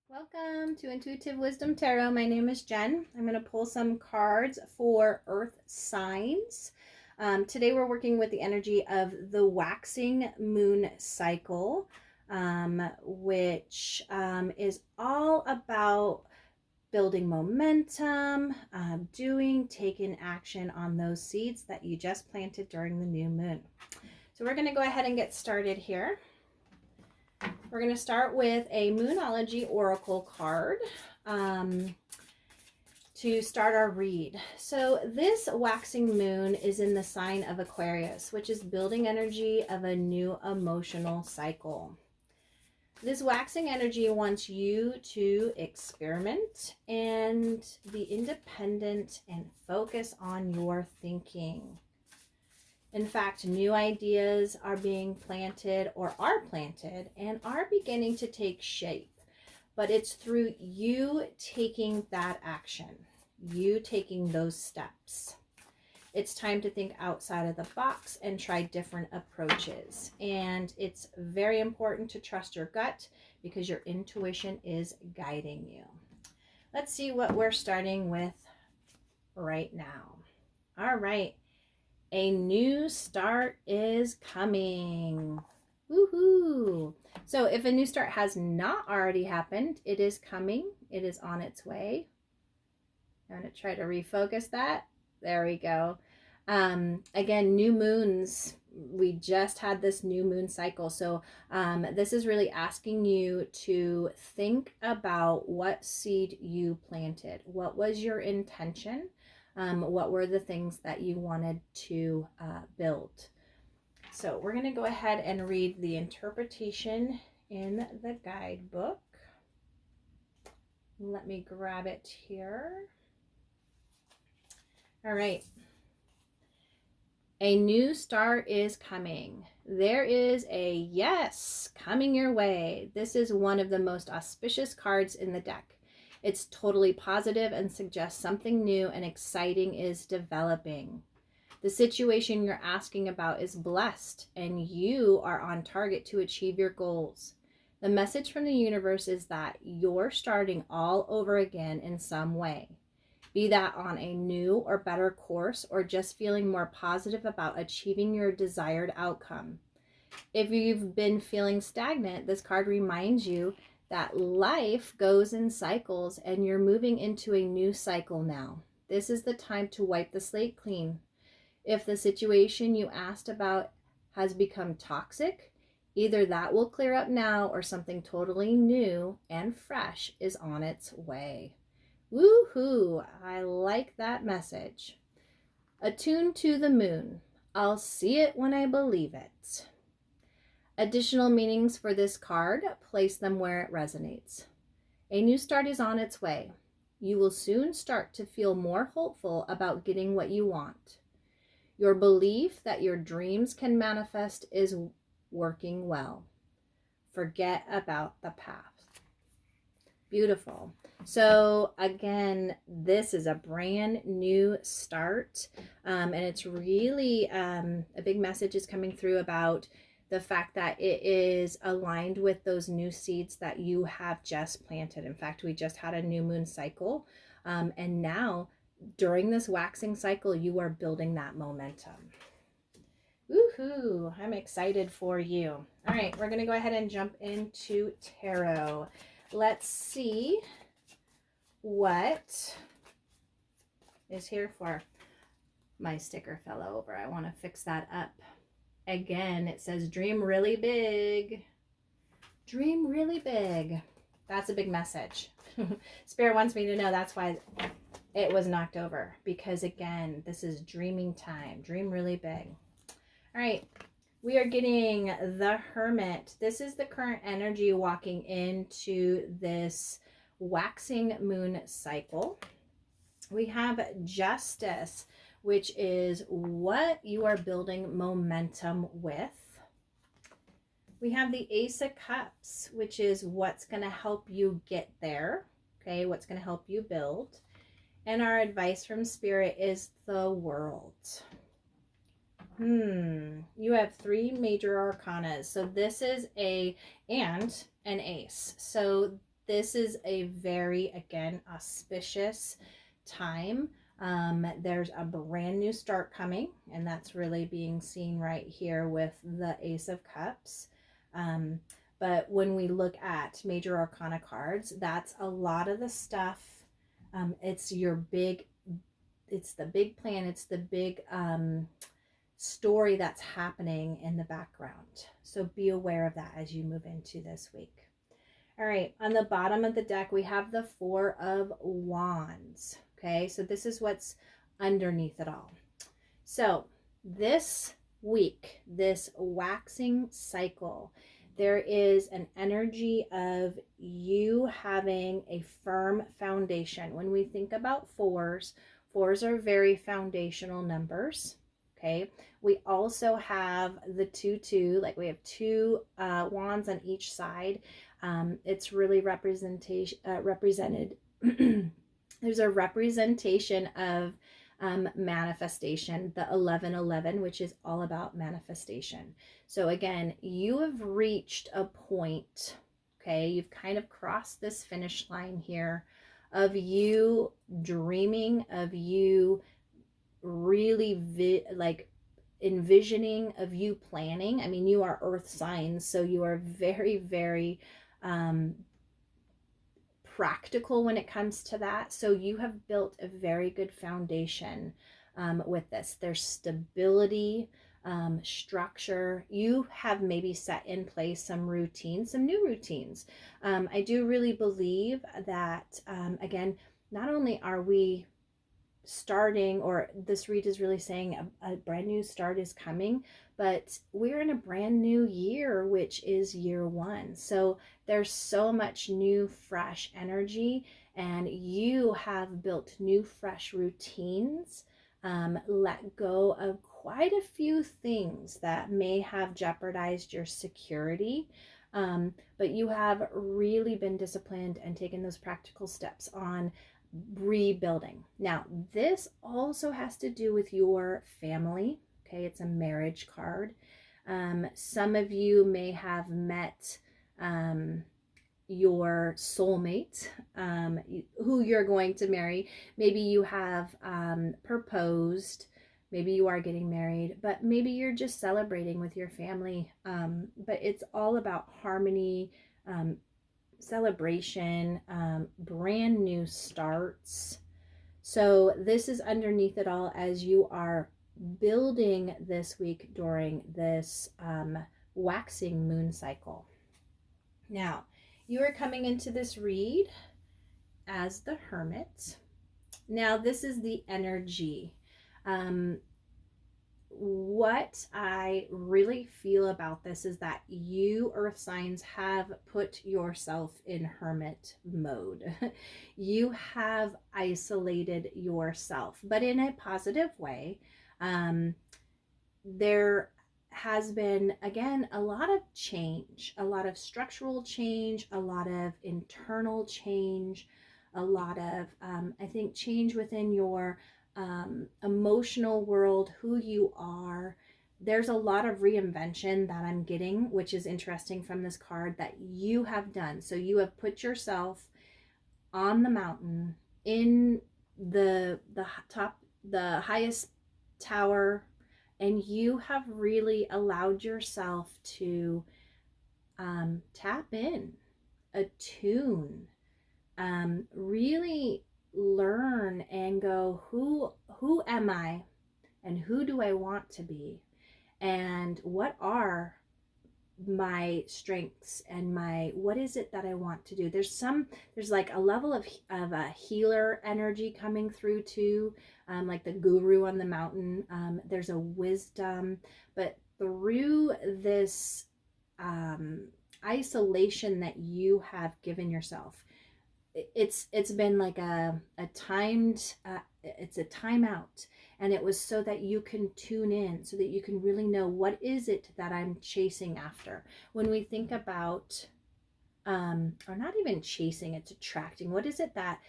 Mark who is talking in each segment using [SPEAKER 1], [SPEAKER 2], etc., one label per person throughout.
[SPEAKER 1] Welcome to Intuitive Wisdom Tarot. My name is Jen. I'm going to pull some cards for Earth signs. Today we're working with the energy of the waxing moon cycle, which is all about building momentum, taking action on those seeds that you just planted during the new moon. So we're going to go ahead and get started here. We're going to start with a Moonology Oracle card to start our read. So this waxing moon is in the sign of Aquarius, which is building energy of a new emotional cycle. This waxing energy wants you to experiment and be independent and focus on your thinking. In fact, new ideas are being planted or are planted and are beginning to take shape. But it's through you taking that action, you taking those steps. It's time to think outside of the box and try different approaches. And it's very important to trust your gut because your intuition is guiding you. Let's see what we're starting with right now. All right. A new start is coming. Woohoo! So if a new start has not already happened, it is coming. It is on its way. I'm going to try to refocus that. There we go. Again, new moons. We just had this new moon cycle. So this is really asking you to think about what seed you planted. What was your intention? What were the things that you wanted to build? So we're going to go ahead and read the interpretation in the guidebook. Let me grab it here. All right. A new start is coming. There is a yes coming your way. This is one of the most auspicious cards in the deck. It's totally positive and suggests something new and exciting is developing. The situation you're asking about is blessed and you are on target to achieve your goals. The message from the universe is that you're starting all over again in some way. Be that on a new or better course or just feeling more positive about achieving your desired outcome. If you've been feeling stagnant, this card reminds you that life goes in cycles and you're moving into a new cycle now. This is the time to wipe the slate clean. If the situation you asked about has become toxic, either that will clear up now or something totally new and fresh is on its way. Woohoo! I like that message. Attuned to the moon. I'll see it when I believe it. Additional meanings for this card, place them where it resonates. A new start is on its way. You will soon start to feel more hopeful about getting what you want. Your belief that your dreams can manifest is working well. Forget about the past. Beautiful. So again, this is a brand new start, and it's really a big message is coming through about the fact that it is aligned with those new seeds that you have just planted. In fact, we just had a new moon cycle. And now during this waxing cycle, you are building that momentum. Woohoo! I'm excited for you. All right, we're going to go ahead and jump into tarot. Let's see what is here for. My sticker fell over. I want to fix that up. Again, it says dream really big. Dream really big. That's a big message. Spirit wants me to know that's why it was knocked over. Because again, this is dreaming time. Dream really big. All right. We are getting the Hermit. This is the current energy walking into this waxing moon cycle. We have Justice, which is what you are building momentum with. We have the Ace of Cups, which is what's going to help you get there, okay, what's going to help you build. And our advice from Spirit is the World. You have 3 major arcanas. So this is and an ace. So This is a very, again, auspicious time. There's a brand new start coming, and that's really being seen right here with the Ace of Cups. But when we look at major arcana cards, that's a lot of the stuff. It's your big, it's the big plan, it's the big story that's happening in the background. So be aware of that as you move into this week. All right, on the bottom of the deck, we have the Four of Wands. Okay, so this is what's underneath it all. So this week, this waxing cycle, there is an energy of you having a firm foundation. When we think about fours, fours are very foundational numbers. Okay, we also have the 2-2, like we have two wands on each side. It's really represented. There's a representation of manifestation, the 1111, which is all about manifestation. So again, you have reached a point, okay, you've kind of crossed this finish line here of you dreaming, of you really like envisioning, of you planning. I mean, you are earth signs, so you are very, very practical when it comes to that. So you have built a very good foundation with this. There's stability, structure. You have maybe set in place some routines, some new routines. I do really believe that, again, not only are we starting, or this read is really saying a brand new start is coming, but we're in a brand new year, which is year one. So there's so much new, fresh energy, and you have built new, fresh routines. Let go of quite a few things that may have jeopardized your security. But you have really been disciplined and taken those practical steps on rebuilding. Now, this also has to do with your family. Okay, it's a marriage card. Some of you may have met your soulmate, who you're going to marry. Maybe you have proposed. Maybe you are getting married, but maybe you're just celebrating with your family. But it's all about harmony, celebration, brand new starts. So this is underneath it all as you are building this week during this waxing moon cycle. Now, you are coming into this read as the Hermit. Now, this is the energy. What I really feel about this is that you, earth signs, have put yourself in hermit mode. You have isolated yourself, but in a positive way. There has been, again, a lot of change, a lot of structural change, a lot of internal change, a lot of, I think, change within your emotional world, who you are. There's a lot of reinvention that I'm getting, which is interesting from this card, that you have done. So you have put yourself on the mountain in the top, the highest tower, and you have really allowed yourself to tap in, attune, really learn and go, who am I, and who do I want to be, and what are my strengths, and what is it that I want to do. There's like a level of a healer energy coming through too, like the guru on the mountain. There's a wisdom, but through this isolation that you have given yourself, it's been like a timed, it's a timeout, and it was so that you can tune in, so that you can really know, what is it that I'm chasing after. When we think about, or not even chasing, it's attracting. What is it that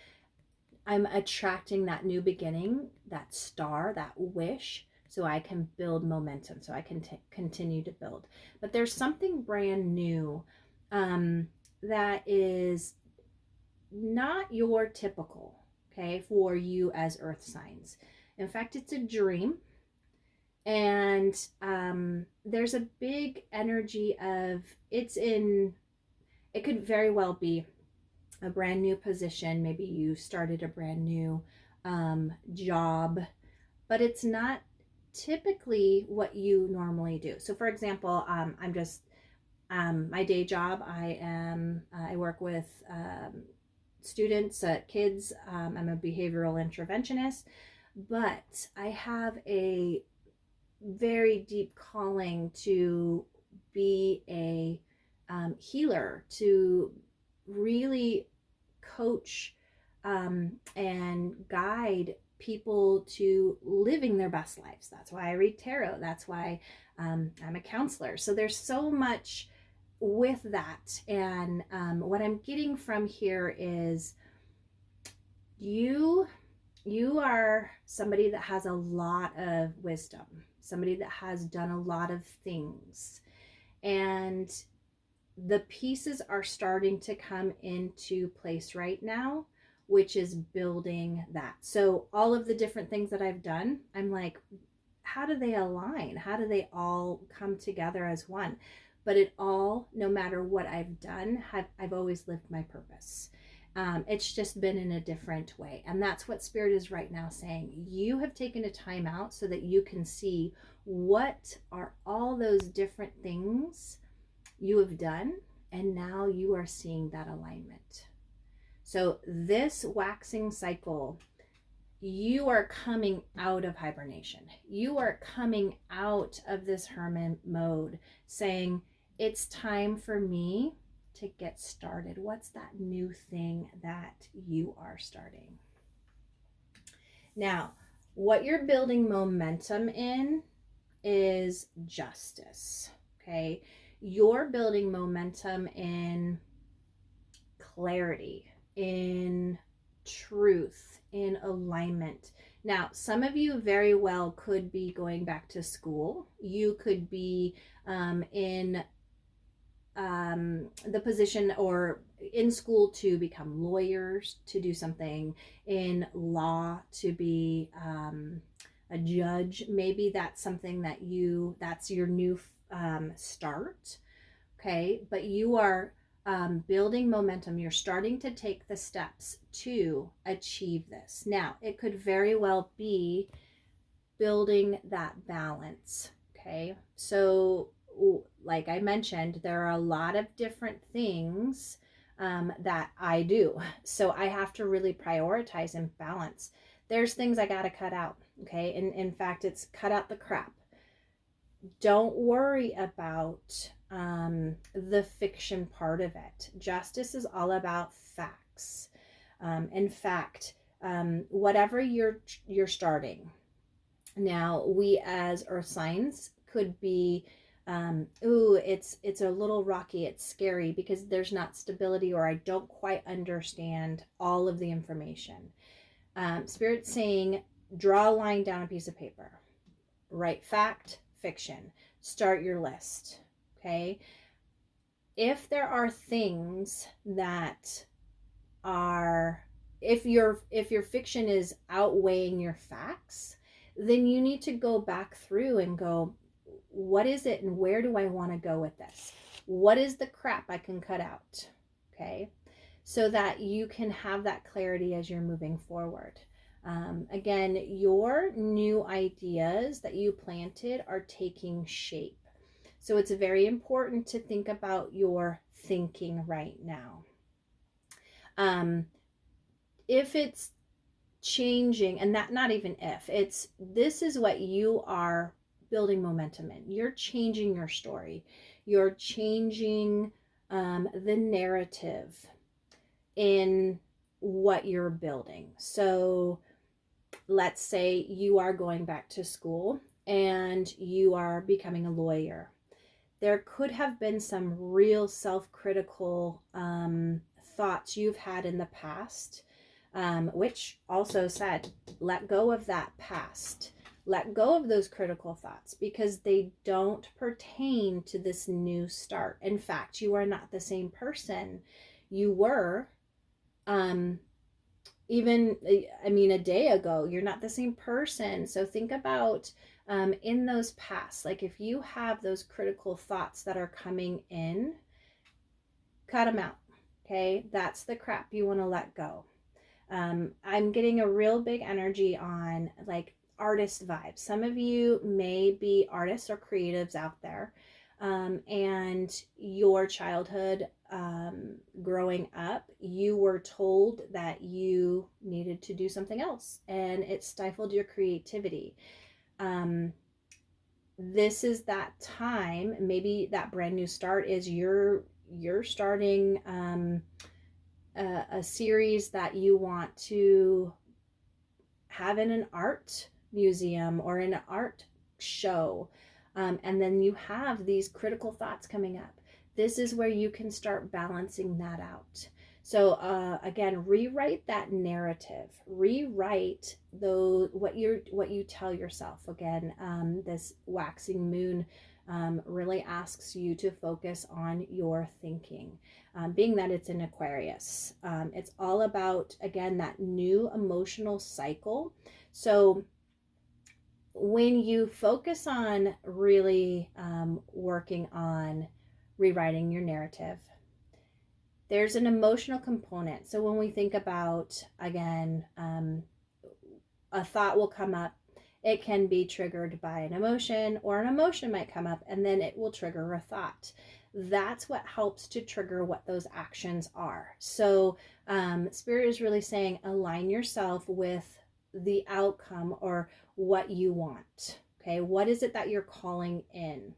[SPEAKER 1] I'm attracting? That new beginning, that star, that wish, so I can build momentum, so I can continue to build. But there's something brand new that is not your typical, okay, for you as earth signs. In fact, it's a dream. And there's a big energy of it could very well be a brand new position. Maybe you started a brand new job, but it's not typically what you normally do. So for example, I'm just my day job, I work with students, kids. I'm a behavioral interventionist, but I have a very deep calling to be a healer, to really coach and guide people to living their best lives. That's why I read tarot. That's why I'm a counselor. So there's so much with that. And what I'm getting from here is you are somebody that has a lot of wisdom, somebody that has done a lot of things, and the pieces are starting to come into place right now, which is building that. So all of the different things that I've done, I'm like, how do they align? How do they all come together as one? But it all, no matter what I've done, I've always lived my purpose. It's just been in a different way. And that's what Spirit is right now saying. You have taken a time out so that you can see what are all those different things you have done. And now you are seeing that alignment. So this waxing cycle, you are coming out of hibernation. You are coming out of this hermit mode, saying, it's time for me to get started. What's that new thing that you are starting? Now, what you're building momentum in is justice, okay? You're building momentum in clarity, in truth, in alignment. Now, some of you very well could be going back to school. You could be in the position or in school to become lawyers, to do something in law, to be a judge. Maybe that's something that's your new start. Okay. But you are building momentum. You're starting to take the steps to achieve this. Now, it could very well be building that balance. Okay. So like I mentioned, there are a lot of different things that I do. So I have to really prioritize and balance. There's things I got to cut out. Okay. And in fact, it's cut out the crap. Don't worry about the fiction part of it. Justice is all about facts. In fact, whatever you're starting. Now, we as earth signs could be it's a little rocky, it's scary because there's not stability, or I don't quite understand all of the information. Spirit's saying, draw a line down a piece of paper, write fact, fiction, start your list. Okay. If there are things that are, if your fiction is outweighing your facts, then you need to go back through and go, what is it and where do I want to go with this? What is the crap I can cut out? Okay. So that you can have that clarity as you're moving forward. Again, your new ideas that you planted are taking shape. So it's very important to think about your thinking right now. If it's changing, and not even if, this is what you are building momentum in. You're changing your story. You're changing the narrative in what you're building. So let's say you are going back to school and you are becoming a lawyer. There could have been some real self-critical thoughts you've had in the past, which also said, let go of that past. Let go of those critical thoughts because they don't pertain to this new start. In fact, you are not the same person you were Um, even, I mean, a day ago, you're not the same person. So think about in those past, like if you have those critical thoughts that are coming in, cut them out. Okay. That's the crap you want to let go. I'm getting a real big energy on like artist vibes. Some of you may be artists or creatives out there. And your childhood, growing up, you were told that you needed to do something else and it stifled your creativity. This is that time, maybe that brand new start is you're starting a series that you want to have in an art museum or in an art show. And then you have these critical thoughts coming up. This is where you can start balancing that out. So again, rewrite that narrative. Rewrite what you tell yourself. Again, this waxing moon really asks you to focus on your thinking. Being that it's in Aquarius, it's all about, again, that new emotional cycle. So when you focus on really working on rewriting your narrative, there's an emotional component. So when we think about, again, a thought will come up. It can be triggered by an emotion, or an emotion might come up and then it will trigger a thought. That's what helps to trigger what those actions are. So Spirit is really saying, align yourself with the outcome or what you want. Okay, what is it that you're calling in?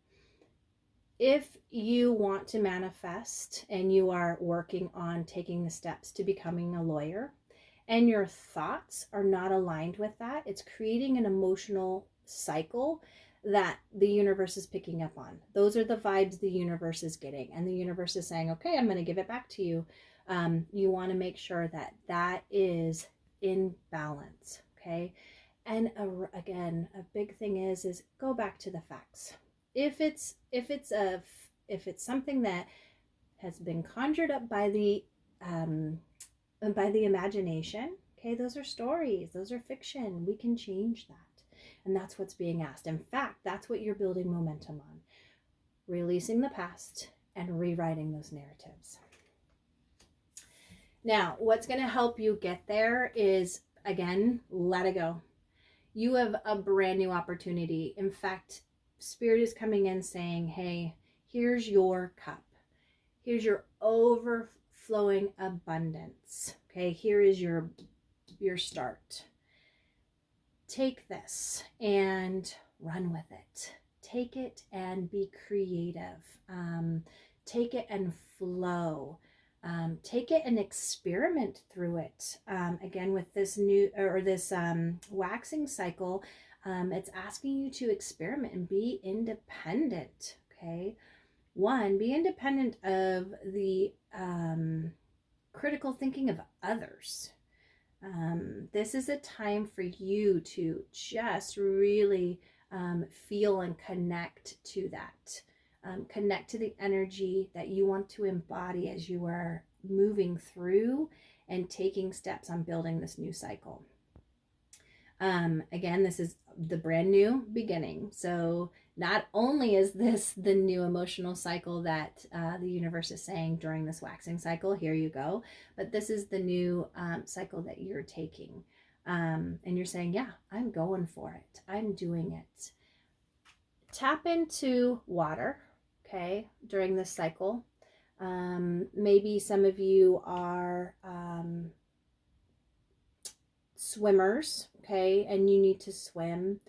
[SPEAKER 1] If you want to manifest and you are working on taking the steps to becoming a lawyer, and your thoughts are not aligned with that, it's creating an emotional cycle that the universe is picking up on. Those are the vibes the universe is getting. And the universe is saying, okay, I'm going to give it back to you. You want to make sure that that is in balance. Okay. And again, a big thing is go back to the facts. If it's something that has been conjured up by the imagination, okay, those are stories, those are fiction. We can change that. And that's what's being asked. In fact, that's what you're building momentum on. Releasing the past and rewriting those narratives. Now, what's going to help you get there is, again, let it go. You have a brand new opportunity. In fact, Spirit is coming in saying, hey, here's your cup. Here's your overflowing abundance. Okay, here is your start. Take this and run with it. Take it and be creative. Take it and flow. Take it and experiment through it. Again, with this new or this waxing cycle, it's asking you to experiment and be independent. Okay. One, be independent of the critical thinking of others. This is a time for you to just really feel and connect to that. Connect to the energy that you want to embody as you are moving through and taking steps on building this new cycle. Again, this is the brand new beginning. So not only is this the new emotional cycle that the universe is saying during this waxing cycle, here you go, but this is the new cycle that you're taking. And you're saying, yeah, I'm going for it. I'm doing it. Tap into water, okay, during this cycle. Maybe some of you are swimmers, okay, and you need to swim.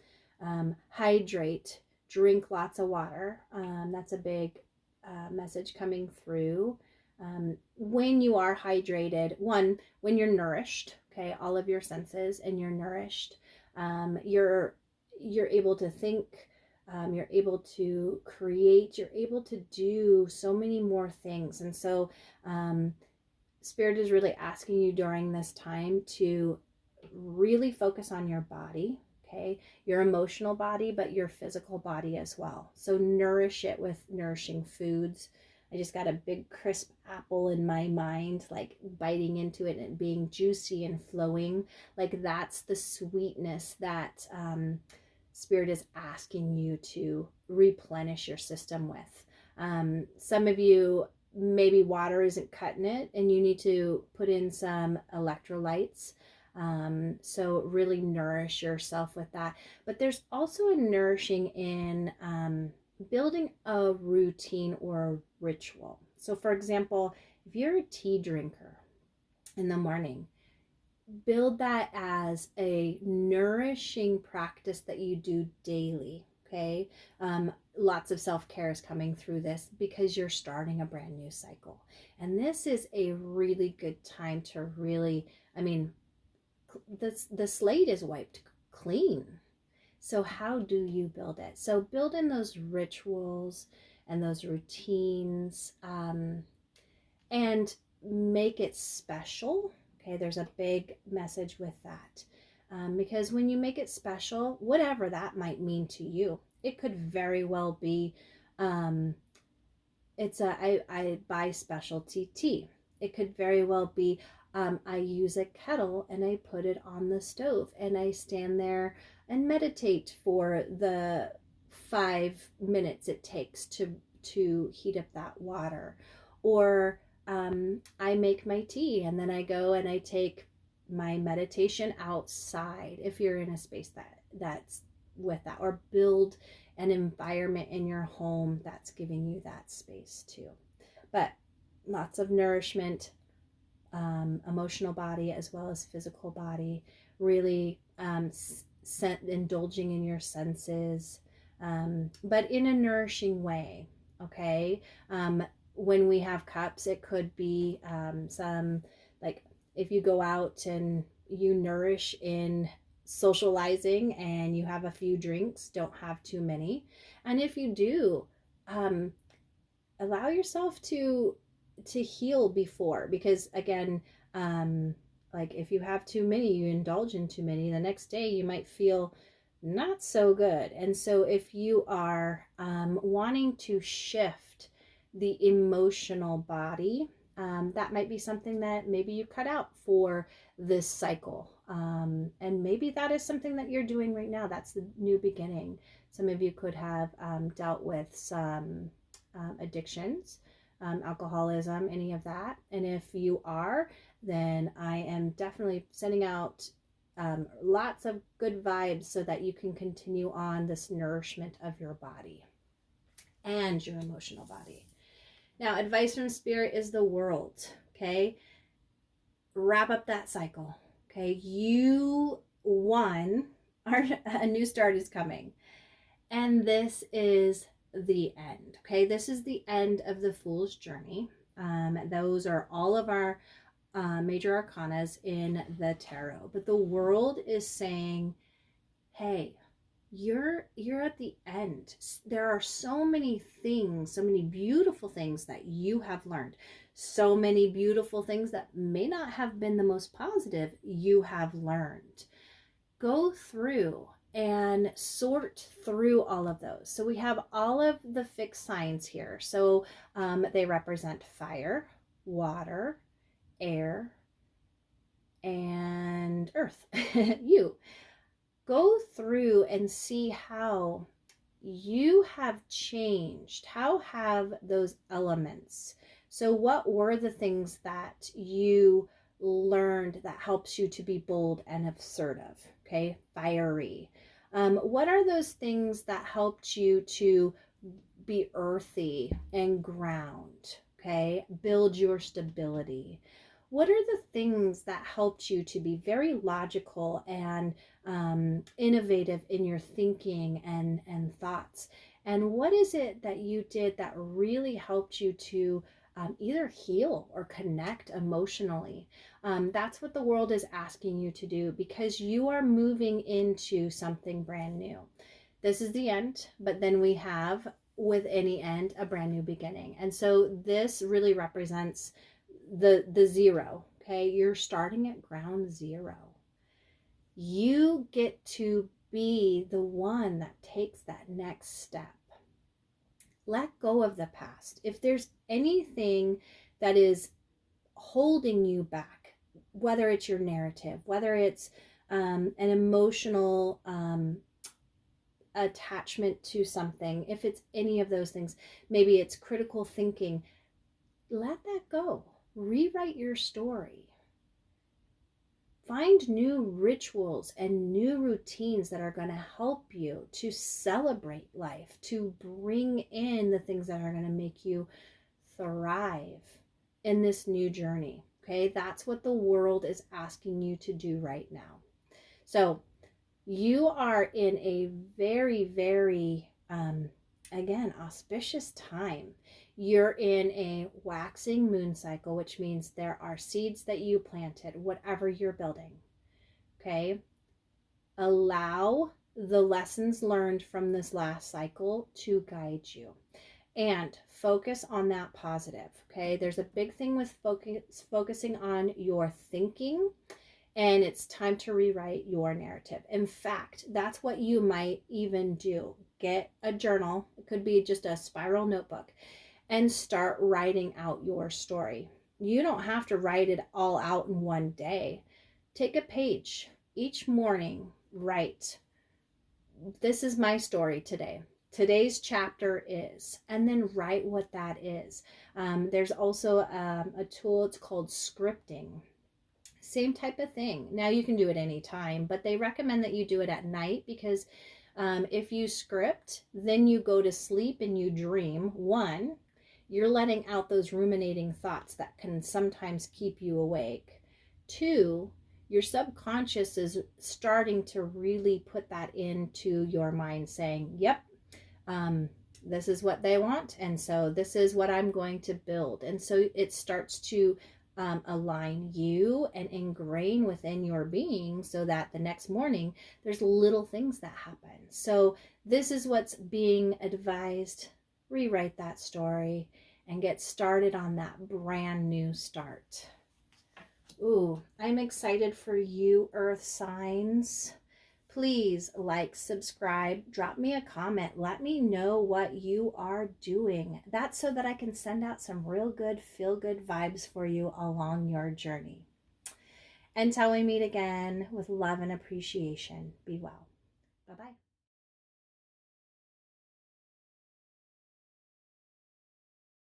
[SPEAKER 1] Hydrate, drink lots of water. That's a big message coming through. When you are hydrated, one, when you're nourished, okay, all of your senses, and you're nourished, you're able to think, you're able to create, you're able to do so many more things. And so Spirit is really asking you during this time to really focus on your body, okay, your emotional body, but your physical body as well. So nourish it with nourishing foods, I just got a big crisp apple in my mind, like biting into it and being juicy and flowing. Like that's the sweetness that Spirit is asking you to replenish your system with. Some of you, maybe water isn't cutting it and you need to put in some electrolytes. So really nourish yourself with that. But there's also a nourishing in building a routine or a ritual. So for example, if you're a tea drinker in the morning, build that as a nourishing practice that you do daily. Okay. Lots of self-care is coming through this because you're starting a brand new cycle. And this is a really good time to really, I mean, the slate is wiped clean. So how do you build it? So build in those rituals and those routines, and make it special. Okay, there's a big message with that. Because when you make it special, whatever that might mean to you, it could very well be, I buy specialty tea. It could very well be, I use a kettle and I put it on the stove and I stand there and meditate for the 5 minutes it takes to heat up that water. Or I make my tea and then I go and I take my meditation outside if you're in a space that's with that, or build an environment in your home that's giving you that space too. But lots of nourishment, emotional body as well as physical body, really indulging in your senses, but in a nourishing way. Okay. When we have cups, it could be some, like if you go out and you nourish in socializing and you have a few drinks, don't have too many. And if you do, allow yourself to heal before, because again, like if you have too many, you indulge in too many, the next day you might feel not so good. And so if you are wanting to shift the emotional body, that might be something that maybe you cut out for this cycle. And maybe that is something that you're doing right now. That's the new beginning. Some of you could have dealt with some addictions, alcoholism, any of that. And if you are, then I am definitely sending out lots of good vibes so that you can continue on this nourishment of your body and your emotional body. Now, advice from Spirit is the world. Okay. Wrap up that cycle. Okay. You won. A new start is coming. And this is the end. Okay. This is the end of the Fool's Journey. Those are all of our major arcanas in the tarot. But the world is saying, hey, you're at the end. There are so many things, so many beautiful things that you have learned, so many beautiful things that may not have been the most positive you have learned. Go through and sort through all of those. So we have all of the fixed signs here. So they represent fire, water, air, and earth. You go through and see how you have changed. How have those elements? So what were the things that you learned that helps you to be bold and assertive? Okay, fiery. What are those things that helped you to be earthy and ground? Okay, build your stability. What are the things that helped you to be very logical and innovative in your thinking and thoughts? And what is it that you did that really helped you to either heal or connect emotionally? That's what the world is asking you to do, because you are moving into something brand new. This is the end, but then we have, with any end, a brand new beginning. And so this really represents the zero. Okay, you're starting at ground zero. You get to be the one that takes that next step. let go of the past. If there's anything that is holding you back, whether it's your narrative, whether it's an emotional attachment to something, if it's any of those things, maybe it's critical thinking, let that go. Rewrite your story. Find new rituals and new routines that are going to help you to celebrate life, to bring in the things that are going to make you thrive in this new journey. Okay, that's what the world is asking you to do right now. So you are in a very, very, again, auspicious time. You're in a waxing moon cycle, which means there are seeds that you planted, whatever you're building. Okay, allow the lessons learned from this last cycle to guide you. And focus on that positive. Okay, there's a big thing with focusing on your thinking, and it's time to rewrite your narrative. In fact, that's what you might even do. Get a journal, it could be just a spiral notebook, and start writing out your story. You don't have to write it all out in one day. Take a page each morning, write, this is my story today. Today's chapter is, and then write what that is. There's also a tool, it's called scripting. Same type of thing. Now you can do it anytime, but they recommend that you do it at night because if you script, then you go to sleep and you dream. One, you're letting out those ruminating thoughts that can sometimes keep you awake. Two, your subconscious is starting to really put that into your mind saying, yep, this is what they want, and so this is what I'm going to build. And so it starts to align you and ingrain within your being so that the next morning there's little things that happen. So this is what's being advised. Rewrite that story and get started on that brand new start. Ooh, I'm excited for you, Earth signs. Please like, subscribe, drop me a comment. Let me know what you are doing. That's so that I can send out some real good, feel good vibes for you along your journey. Until we meet again, with love and appreciation, be well. Bye-bye.